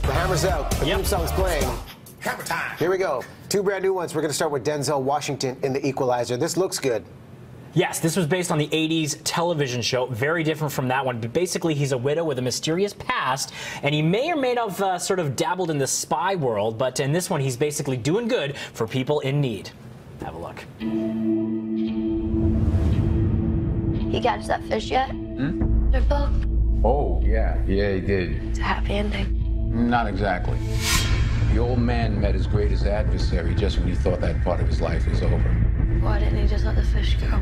The Hammers out. The theme song's playing. Hammer time. Here we go. Two brand new ones. We're going to start with Denzel Washington in The Equalizer. This looks good. Yes, this was based on the 80s television show. Very different from that one. But basically, he's a widow with a mysterious past, and he may or may not have sort of dabbled in the spy world, but in this one, he's basically doing good for people in need. Have a look. He catch that fish yet? Hmm? Their boat. Oh, yeah, he did. It's a happy ending. Not exactly. The old man met his greatest adversary just when he thought that part of his life was over. Why didn't he just let the fish go?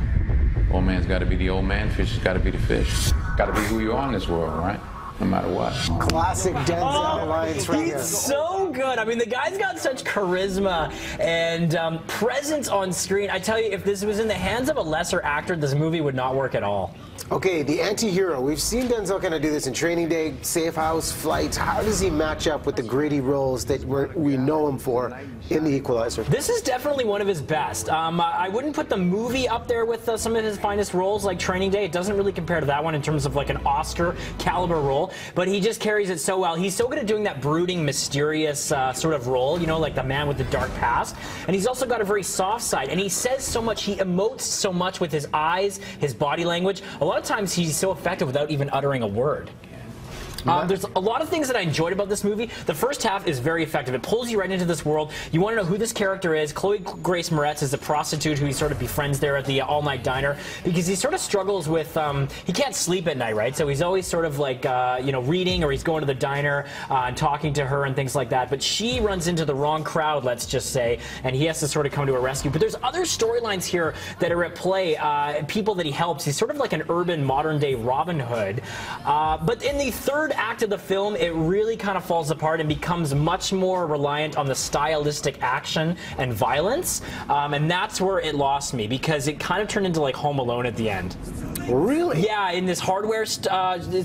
Old man's got to be the old man, fish has got to be the fish. Got to be who you are in this world, right? No matter what. Classic Denzel lines right here. He's so good. I mean, the guy's got such charisma and presence on screen. I tell you, if this was in the hands of a lesser actor, this movie would not work at all. Okay, the anti-hero. We've seen Denzel kind of do this in Training Day, Safe House, Flights. How does he match up with the gritty roles that we know him for in The Equalizer? This is definitely one of his best. I wouldn't put the movie up there with some of his finest roles like Training Day. It doesn't really compare to that one in terms of like an Oscar caliber role, but he just carries it so well. He's so good at doing that brooding, mysterious sort of role, you know, like the man with the dark past. And he's also got a very soft side, and he says so much, he emotes so much with his eyes, his body language. A lot of times he's so effective without even uttering a word. There's a lot of things that I enjoyed about this movie. The first half is very effective. It pulls you right into this world. You want to know who this character is. Chloe Grace Moretz is the prostitute who he sort of befriends there at the all-night diner because he sort of struggles with, he can't sleep at night, right? So he's always sort of like, you know, reading, or he's going to the diner and talking to her and things like that. But she runs into the wrong crowd, let's just say, and he has to sort of come to her rescue. But there's other storylines here that are at play, people that he helps. He's sort of like an urban modern-day Robin Hood. But in the third act of the film, it really kind of falls apart and becomes much more reliant on the stylistic action and violence, and that's where it lost me because it kind of turned into like Home Alone at the end. Really? Yeah, in this hardware, it's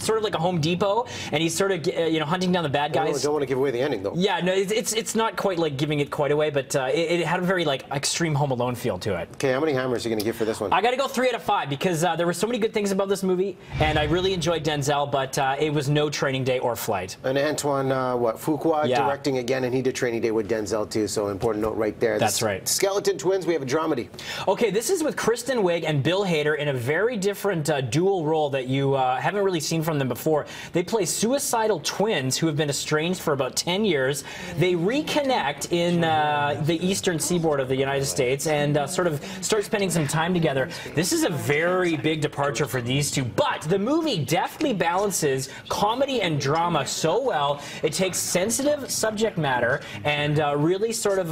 sort of like a Home Depot, and he's sort of you know, hunting down the bad guys. I don't want to give away the ending though. Yeah, no, it's not quite like giving it quite away, but it had a very like extreme Home Alone feel to it. Okay, how many hammers are you going to give for this one? I got to go 3 out of 5 because there were so many good things about this movie, and I really enjoyed Denzel, but it was no Training Day or Flight. And Antoine, Fuqua directing again, and he did Training Day with Denzel too, so important note right there. That's right. Skeleton Twins, we have a dramedy. Okay, this is with Kristen, Wiig, and Bill Hader in a very different dual role that you haven't really seen from them before. They play suicidal twins who have been estranged for about 10 years. They reconnect in the eastern seaboard of the United States and sort of start spending some time together. This is a very big departure for these two, but the movie deftly balances comedy and drama so well. It takes sensitive subject matter and really sort of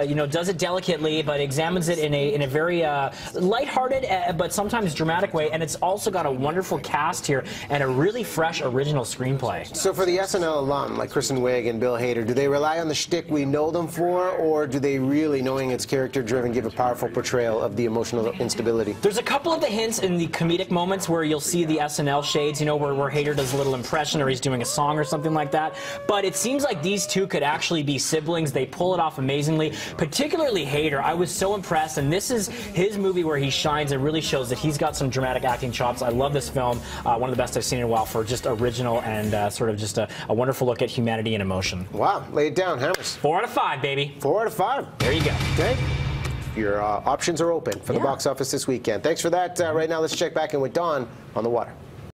you know, does it delicately, but examines it in a very lighthearted but sometimes dramatic way. And it's also got a wonderful cast here and a really fresh original screenplay. So for the SNL alum like Kristen Wiig and Bill Hader, do they rely on the shtick we know them for, or do they really, knowing it's character-driven, give a powerful portrayal of the emotional instability? There's a couple of the hints in the comedic moments where you'll see the SNL shades, you know, where Hader does a little impression or he's doing a song or something like that. But it seems like these two could actually be siblings. They pull it off amazingly, particularly Hader. I was so impressed, and this is his movie where he shines and really shows that he's got some dramatic acting chops. I love this film, one of the best I've seen in a while for just original and sort of just a wonderful look at humanity and emotion. Wow, lay it down, Hammers. 4 out of 5, baby. 4 out of 5. There you go. Okay. Your options are open for the box office this weekend. Thanks for that. Right now, let's check back in with Dawn on the water.